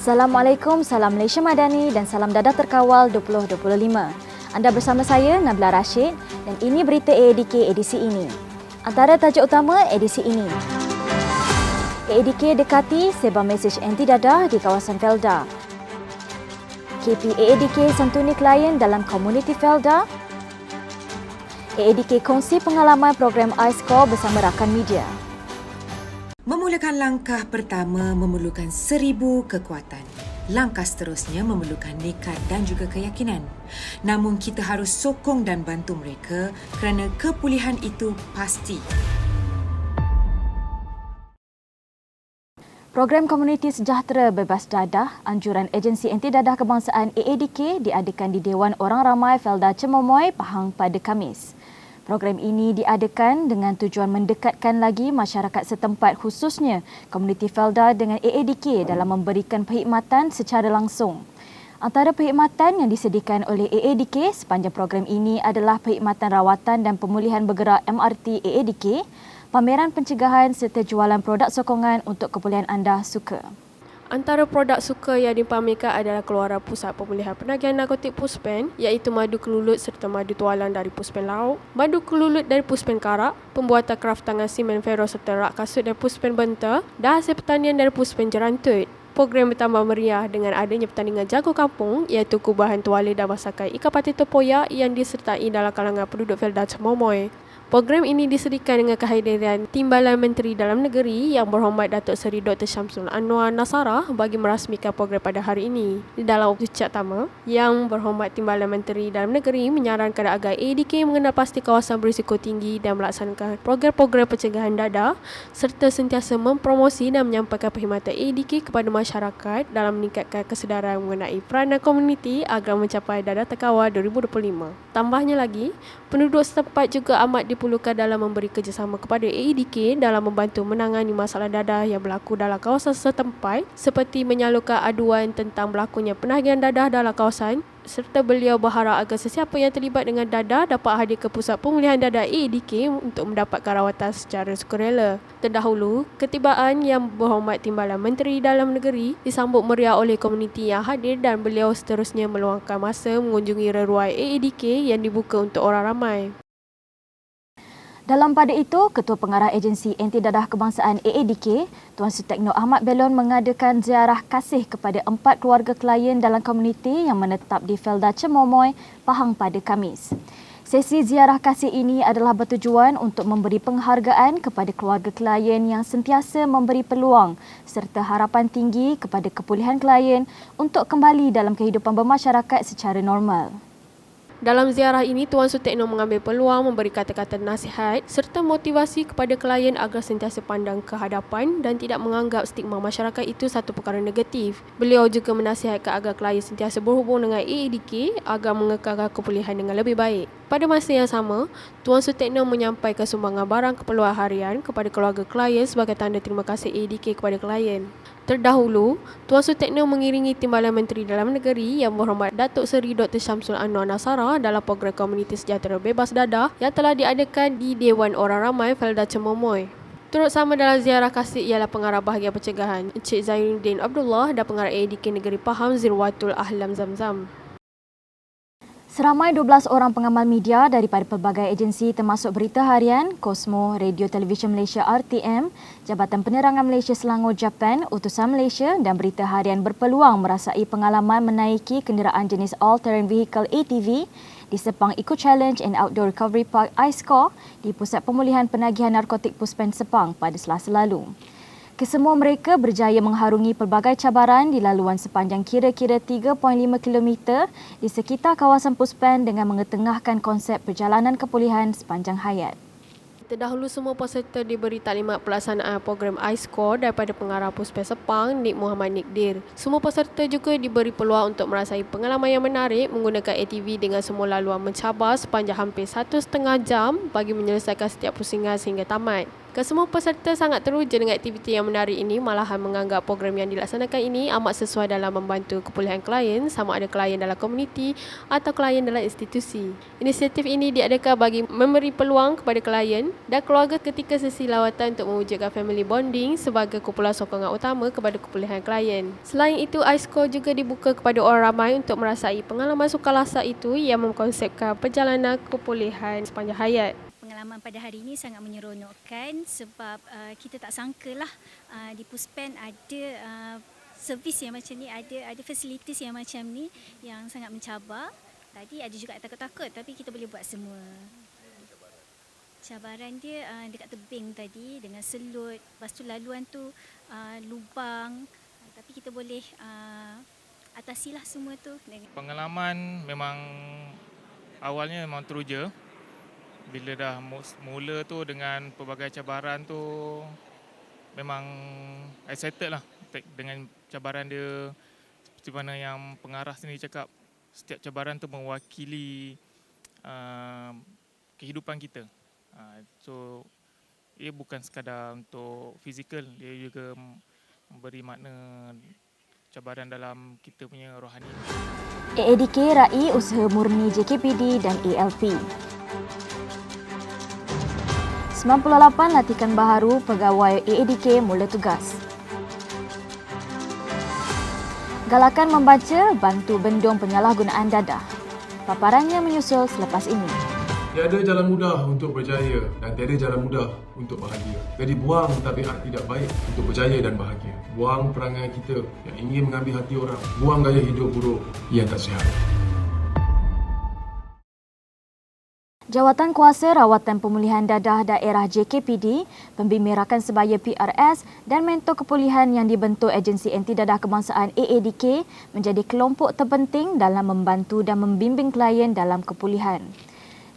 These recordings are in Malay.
Assalamualaikum, salam Malaysia Madani dan salam dadah terkawal 2025. Anda bersama saya, Nabila Rashid, dan ini berita AADK edisi ini. Antara tajuk utama edisi ini. AADK dekati sebar mesej anti dadah di kawasan Felda. KP AADK santuni klien dalam komuniti Felda. AADK kongsi pengalaman program iScore bersama rakan media. Memulakan langkah pertama memerlukan 1000 kekuatan. Langkah seterusnya memerlukan nekat dan juga keyakinan. Namun kita harus sokong dan bantu mereka kerana kepulihan itu pasti. Program Komuniti Sejahtera Bebas Dadah, anjuran Agensi Anti Dadah Kebangsaan AADK diadakan di Dewan Orang Ramai Felda Cemomoy, Pahang pada Khamis. Program ini diadakan dengan tujuan mendekatkan lagi masyarakat setempat khususnya komuniti Felda dengan AADK dalam memberikan perkhidmatan secara langsung. Antara perkhidmatan yang disediakan oleh AADK sepanjang program ini adalah perkhidmatan rawatan dan pemulihan bergerak MRT AADK, pameran pencegahan serta jualan produk sokongan untuk kepulihan anda suka. Antara produk suka yang dipamerkan adalah keluaran Pusat Pemulihan Penagihan Narkotik Puspen iaitu madu kelulut serta madu tualang dari Puspen Laut, madu kelulut dari Puspen Karak, pembuatan kraft tangan simen fero serta rak kasut dari Puspen Benta dan hasil pertanian dari Puspen Jerantut. Program bertambah meriah dengan adanya pertandingan jago kampung iaitu kubahan tuale dan masakan ikan pati tepoyak yang disertai dalam kalangan penduduk Felda Cemomoy. Program ini disediakan dengan kehadiran Timbalan Menteri Dalam Negeri Yang Berhormat Datuk Seri Dr. Syamsul Anwar Nasarah bagi merasmikan program pada hari ini. Di dalam ucap pertama, Yang Berhormat Timbalan Menteri Dalam Negeri menyarankan agar AADK mengenal pasti kawasan berisiko tinggi dan melaksanakan program-program pencegahan dadah serta sentiasa mempromosi dan menyampaikan perkhidmatan AADK kepada masyarakat dalam meningkatkan kesedaran mengenai peranan komuniti agar mencapai dadah terkawal 2025. Tambahnya lagi, penduduk setempat juga amat diperlukan dalam memberi kerjasama kepada AADK dalam membantu menangani masalah dadah yang berlaku dalam kawasan setempat seperti menyalurkan aduan tentang berlakunya penagihan dadah dalam kawasan serta beliau berharap agar sesiapa yang terlibat dengan dadah dapat hadir ke Pusat Pemulihan Dadah AADK untuk mendapatkan rawatan secara sukarela. Terdahulu, ketibaan Yang Berhormat Timbalan Menteri Dalam Negeri disambut meriah oleh komuniti yang hadir dan beliau seterusnya meluangkan masa mengunjungi reruai AADK yang dibuka untuk orang ramai. Dalam pada itu, Ketua Pengarah Agensi Anti Dadah Kebangsaan AADK, Tuan Sutekno Ahmad Belon mengadakan ziarah kasih kepada 4 keluarga klien dalam komuniti yang menetap di Felda Cemomoy, Pahang pada Khamis. Sesi ziarah kasih ini adalah bertujuan untuk memberi penghargaan kepada keluarga klien yang sentiasa memberi peluang serta harapan tinggi kepada kepulihan klien untuk kembali dalam kehidupan bermasyarakat secara normal. Dalam ziarah ini, Tuan Sutekno mengambil peluang memberi kata-kata nasihat serta motivasi kepada klien agar sentiasa pandang ke hadapan dan tidak menganggap stigma masyarakat itu satu perkara negatif. Beliau juga menasihatkan agar klien sentiasa berhubung dengan AADK agar mengekalkan kepulihan dengan lebih baik. Pada masa yang sama, Tuan Sutekno menyampaikan sumbangan barang keperluan harian kepada keluarga klien sebagai tanda terima kasih AADK kepada klien. Terdahulu, Tuan Sutekno mengiringi Timbalan Menteri Dalam Negeri Yang Berhormat Datuk Seri Dr. Syamsul Anwar Nasarah dalam program Komuniti Sejahtera Bebas Dadah yang telah diadakan di Dewan Orang Ramai Felda Cemomoy. Turut sama dalam ziarah kasih ialah Pengarah Bahagian Pencegahan Encik Zainuddin Abdullah dan Pengarah AADK Negeri Pahang Zirwatul Ahlam Zamzam. Seramai 12 orang pengamal media daripada pelbagai agensi termasuk Berita Harian, Kosmo, Radio Televisyen Malaysia RTM, Jabatan Penerangan Malaysia Selangor Japan, Utusan Malaysia dan Berita Harian berpeluang merasai pengalaman menaiki kenderaan jenis All-Terrain Vehicle ATV di Sepang Eco Challenge and Outdoor Recovery Park iScore di Pusat Pemulihan Penagihan Narkotik Puspen Sepang pada Selasa lalu. Kesemua mereka berjaya mengharungi pelbagai cabaran di laluan sepanjang kira-kira 3.5 km di sekitar kawasan Puspen dengan mengetengahkan konsep perjalanan kepulihan sepanjang hayat. Terdahulu semua peserta diberi taklimat pelaksanaan program iScore daripada Pengarah Puspen Sepang, Nik Muhammad Nikdir. Semua peserta juga diberi peluang untuk merasai pengalaman yang menarik menggunakan ATV dengan semua laluan mencabar sepanjang hampir 1.5 jam bagi menyelesaikan setiap pusingan sehingga tamat. Kesemua peserta sangat teruja dengan aktiviti yang menarik ini, malahan menganggap program yang dilaksanakan ini amat sesuai dalam membantu kepulihan klien, sama ada klien dalam komuniti atau klien dalam institusi. Inisiatif ini diadakan bagi memberi peluang kepada klien dan keluarga ketika sesi lawatan untuk mewujudkan family bonding sebagai kumpulan sokongan utama kepada kepulihan klien. Selain itu, iScore juga dibuka kepada orang ramai untuk merasai pengalaman sukarlasa itu yang mengkonsepkan perjalanan kepulihan sepanjang hayat. Pengalaman pada hari ini sangat menyeronokkan sebab kita tak sangkalah di Puspen ada servis yang macam ni, ada fasilitis yang macam ni yang sangat mencabar. Tadi ada juga takut-takut tapi kita boleh buat semua. Cabaran dia dekat tebing tadi dengan selut, lepas tu laluan tu lubang, tapi kita boleh atasilah semua tu. Pengalaman memang awalnya memang teruja. Bila dah mula tu dengan pelbagai cabaran tu, memang excited lah dengan cabaran dia. Seperti mana yang pengarah sendiri cakap, setiap cabaran tu mewakili kehidupan kita. So, ia bukan sekadar untuk fizikal, dia juga memberi makna cabaran dalam kita punya rohani. AADK raih usaha murni JKPD dan ALP. 98 latihan baharu pegawai AADK mula tugas. Galakan membaca bantu bendung penyalahgunaan dadah. Paparannya menyusul selepas ini. Tiada jalan mudah untuk berjaya dan tiada jalan mudah untuk bahagia. Jadi buang tabiat tidak baik untuk berjaya dan bahagia. Buang perangai kita yang ingin mengambil hati orang. Buang gaya hidup buruk yang tak sihat. Jawatan Kuasa Rawatan Pemulihan Dadah Daerah JKPD, Pembimbing Rakan Sebaya PRS dan Mentor Kepulihan yang dibentuk Agensi Anti Dadah Kebangsaan AADK menjadi kelompok terpenting dalam membantu dan membimbing klien dalam kepulihan.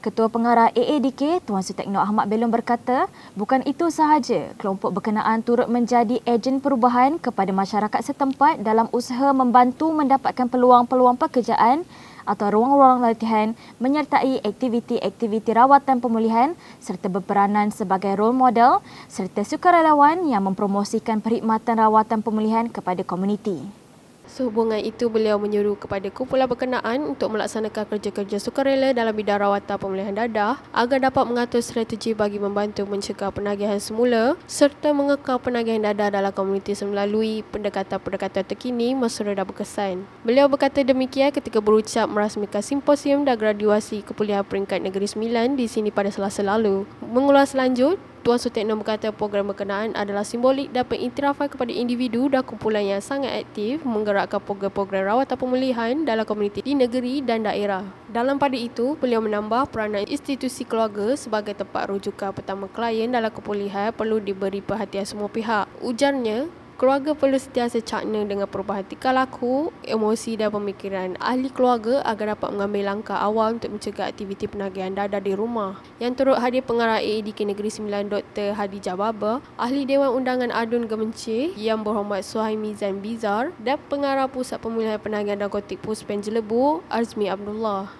Ketua Pengarah AADK, Tuan Sutekno Ahmad Belon berkata, bukan itu sahaja, kelompok berkenaan turut menjadi ejen perubahan kepada masyarakat setempat dalam usaha membantu mendapatkan peluang-peluang pekerjaan atau ruang-ruang latihan menyertai aktiviti-aktiviti rawatan pemulihan serta berperanan sebagai role model serta sukarelawan yang mempromosikan perkhidmatan rawatan pemulihan kepada komuniti. Sehubungan itu, beliau menyuruh kepada kumpulan berkenaan untuk melaksanakan kerja-kerja sukarela dalam bidang rawatan pemulihan dadah agar dapat mengatur strategi bagi membantu mencegah penagihan semula serta mengekal penagihan dadah dalam komuniti melalui pendekatan-pendekatan terkini, mesra dan berkesan. Beliau berkata demikian ketika berucap merasmikan simposium dan graduasi kepulihan peringkat Negeri Sembilan di sini pada Selasa lalu. Mengulas lanjut, Tuan Sutekno berkata program berkenaan adalah simbolik dan pengiktirafan kepada individu dan kumpulan yang sangat aktif menggerakkan program-program rawatan pemulihan dalam komuniti di negeri dan daerah. Dalam pada itu, beliau menambah peranan institusi keluarga sebagai tempat rujukan pertama klien dalam kepulihan perlu diberi perhatian semua pihak. Ujarnya, keluarga perlu sentiasa cakna dengan perubahan tingkah laku, emosi dan pemikiran ahli keluarga agar dapat mengambil langkah awal untuk mencegah aktiviti penagihan dadah di rumah. Yang turut hadir Pengarah AADK Negeri Sembilan Dr. Hadijah Baba, Ahli Dewan Undangan Adun Gemencih Yang Berhormat Suhaimi Zain Bizar dan Pengarah Pusat Pemulihan Penagihan Narkotik Puspen Jelebu Azmi Abdullah.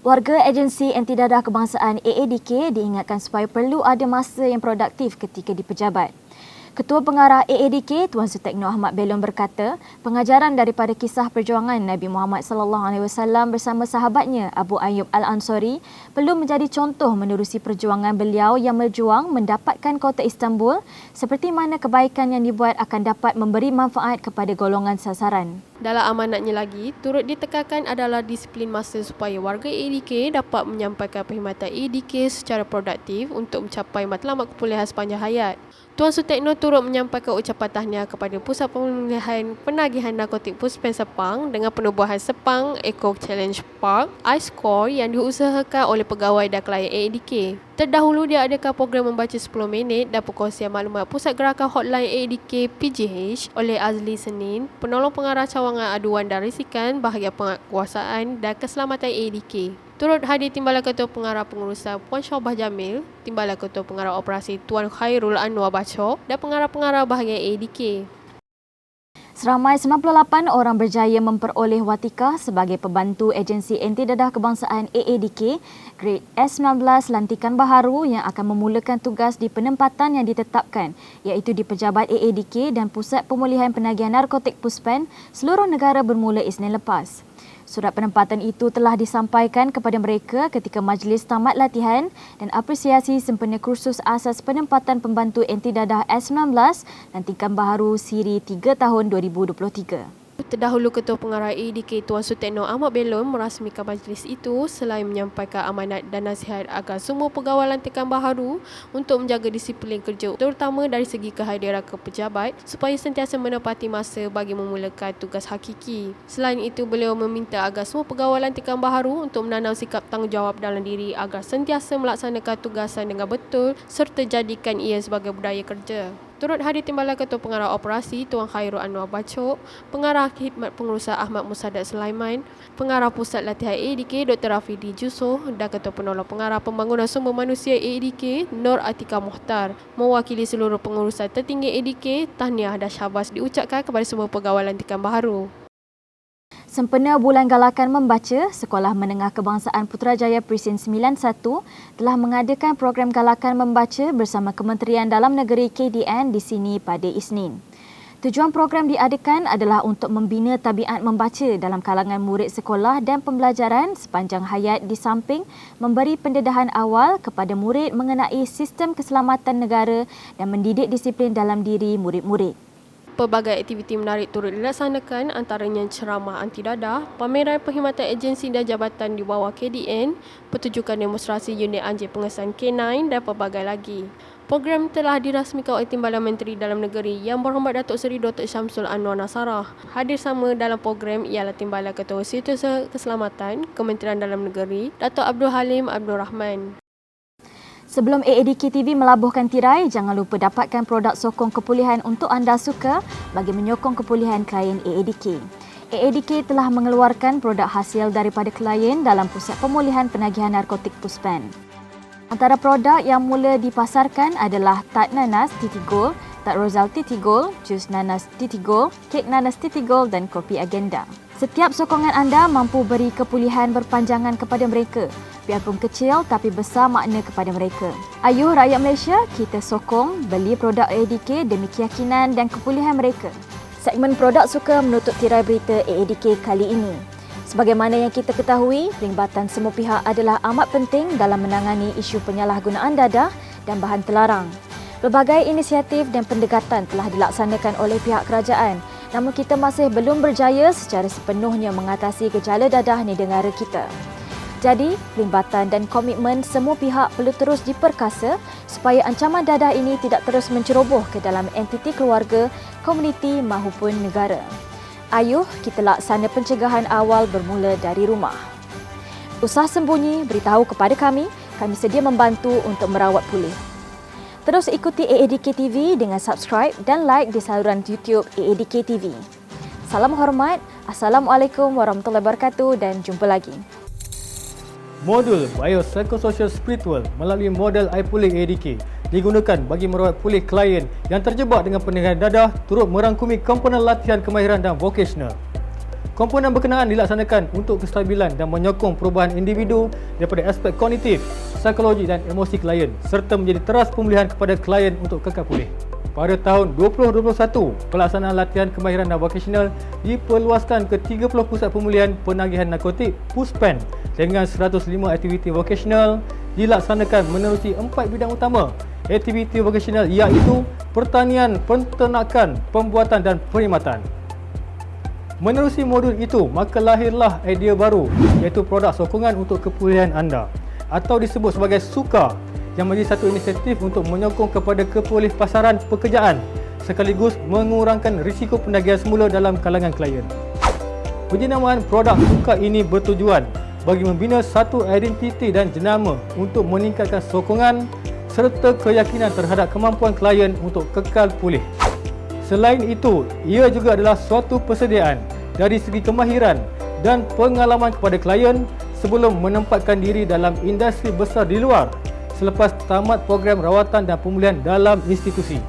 Warga Agensi Anti Dadah Kebangsaan AADK diingatkan supaya perlu ada masa yang produktif ketika di pejabat. Ketua Pengarah AADK Tuan Sutekno Ahmad Belon berkata, pengajaran daripada kisah perjuangan Nabi Muhammad SAW bersama sahabatnya Abu Ayyub Al-Ansari perlu menjadi contoh menerusi perjuangan beliau yang berjuang mendapatkan kota Istanbul seperti mana kebaikan yang dibuat akan dapat memberi manfaat kepada golongan sasaran. Dalam amanatnya lagi, turut ditekankan adalah disiplin masa supaya warga AADK dapat menyampaikan perkhidmatan AADK secara produktif untuk mencapai matlamat kepulihan sepanjang hayat. Tuan Sutekno turut menyampaikan ucapan tahniah kepada Pusat Pemulihan Penagihan Narkotik Puspen Sepang dengan penubuhan Sepang Eco Challenge Park iScore yang diusahakan oleh pegawai dan klien AADK. Terdahulu diadakan program membaca 10 minit dan perkongsian maklumat Pusat Gerakan Hotline AADK PGH oleh Azli Senin, penolong pengarah cawangan aduan dan risikan bahagian penguasaan dan keselamatan AADK. Turut hadir Timbalan Ketua Pengarah Pengurusan Puan Syobah Jamil, Timbalan Ketua Pengarah Operasi Tuan Khairul Anwar Bachor dan pengarah-pengarah bahagian AADK. Seramai 98 orang berjaya memperoleh watikah sebagai pembantu agensi anti dadah kebangsaan AADK Grade S19 lantikan baharu yang akan memulakan tugas di penempatan yang ditetapkan iaitu di Pejabat AADK dan Pusat Pemulihan Penagihan Narkotik Puspen seluruh negara bermula Isnin lepas. Surat penempatan itu telah disampaikan kepada mereka ketika majlis tamat latihan dan apresiasi sempena kursus asas penempatan pembantu anti dadah S19 lantikan baharu siri 3 tahun 2023. Terdahulu Ketua Pengarah AADK Tuan Sutekno Ahmad Belon merasmikan majlis itu selain menyampaikan amanat dan nasihat agar semua pegawai lantikan baharu untuk menjaga disiplin kerja terutama dari segi kehadiran pejabat supaya sentiasa menepati masa bagi memulakan tugas hakiki. Selain itu, beliau meminta agar semua pegawai lantikan baharu untuk menanam sikap tanggungjawab dalam diri agar sentiasa melaksanakan tugasan dengan betul serta jadikan ia sebagai budaya kerja. Turut hadir Timbalan Ketua Pengarah Operasi Tuan Khairul Anwar Bacok, Pengarah Khidmat Pengurusan Ahmad Musadat Sulaiman, Pengarah Pusat Latihan AADK Dr. Rafidi Jusoh dan Ketua Penolong Pengarah Pembangunan Sumber Manusia AADK Nur Atika Muhtar. Mewakili seluruh pengurusan tertinggi AADK, tahniah dan syabas diucapkan kepada semua pegawai lantikan baharu. Sempena Bulan Galakan Membaca, Sekolah Menengah Kebangsaan Putrajaya Presin 91 telah mengadakan program Galakan Membaca bersama Kementerian Dalam Negeri KDN di sini pada Isnin. Tujuan program diadakan adalah untuk membina tabiat membaca dalam kalangan murid sekolah dan pembelajaran sepanjang hayat di samping memberi pendedahan awal kepada murid mengenai sistem keselamatan negara dan mendidik disiplin dalam diri murid-murid. Pelbagai aktiviti menarik turut dilaksanakan antaranya ceramah anti dadah, pameran perkhidmatan agensi dan jabatan di bawah KDN, pertunjukan demonstrasi unit anjing pengesan K9 dan pelbagai lagi. Program telah dirasmikan oleh Timbalan Menteri Dalam Negeri Yang Berhormat Datuk Seri Dr. Syamsul Anwar Nasarah. Hadir sama dalam program ialah Timbalan Ketua Setiausaha Keselamatan Kementerian Dalam Negeri Datuk Abdul Halim Abdul Rahman. Sebelum AADK TV melabuhkan tirai, jangan lupa dapatkan produk sokong kepulihan untuk anda suka bagi menyokong kepulihan klien AADK. AADK telah mengeluarkan produk hasil daripada klien dalam Pusat Pemulihan Penagihan Narkotik Puspen. Antara produk yang mula dipasarkan adalah Tat Nanas Titi Gold, Tat Rozal Titi Gold, Jus Nanas Titi Gold, Kek Nanas Titi Gold dan Kopi Agenda. Setiap sokongan anda mampu beri kepulihan berpanjangan kepada mereka, biarpun kecil tapi besar makna kepada mereka. Ayuh rakyat Malaysia, kita sokong beli produk AADK demi keyakinan dan kepulihan mereka. Segmen produk suka menutup tirai berita AADK kali ini. Sebagaimana yang kita ketahui, pelibatan semua pihak adalah amat penting dalam menangani isu penyalahgunaan dadah dan bahan terlarang. Pelbagai inisiatif dan pendekatan telah dilaksanakan oleh pihak kerajaan, namun kita masih belum berjaya secara sepenuhnya mengatasi gejala dadah di negara kita. Jadi, pelibatan dan komitmen semua pihak perlu terus diperkasa supaya ancaman dadah ini tidak terus menceroboh ke dalam entiti keluarga, komuniti maupun negara. Ayuh, kita laksana pencegahan awal bermula dari rumah. Usah sembunyi, beritahu kepada kami sedia membantu untuk merawat pulih. Terus ikuti AADK TV dengan subscribe dan like di saluran YouTube AADK TV. Salam hormat, Assalamualaikum warahmatullahi wabarakatuh dan jumpa lagi. Modul Biopsychosocial Spiritual melalui model iPulih AADK digunakan bagi merawat pulih klien yang terjebak dengan penyakit dadah turut merangkumi komponen latihan kemahiran dan vocational. Komponen berkenaan dilaksanakan untuk kestabilan dan menyokong perubahan individu daripada aspek kognitif, psikologi dan emosi klien serta menjadi teras pemulihan kepada klien untuk kekal pulih. Pada tahun 2021, pelaksanaan latihan kemahiran dan vocational diperluaskan ke 30 pusat pemulihan penagihan narkotik Puspen dengan 105 aktiviti vocational dilaksanakan menerusi 4 bidang utama. Aktiviti vocational iaitu pertanian, penternakan, pembuatan dan perkhidmatan. Menerusi modul itu, maka lahirlah idea baru iaitu produk sokongan untuk kepulihan anda atau disebut sebagai SUKA yang menjadi satu inisiatif untuk menyokong kepada kepulih pasaran pekerjaan sekaligus mengurangkan risiko penagihan semula dalam kalangan klien. Penjenamaan produk SUKA ini bertujuan bagi membina satu identiti dan jenama untuk meningkatkan sokongan serta keyakinan terhadap kemampuan klien untuk kekal pulih. Selain itu, ia juga adalah suatu persediaan dari segi kemahiran dan pengalaman kepada klien sebelum menempatkan diri dalam industri besar di luar selepas tamat program rawatan dan pemulihan dalam institusi.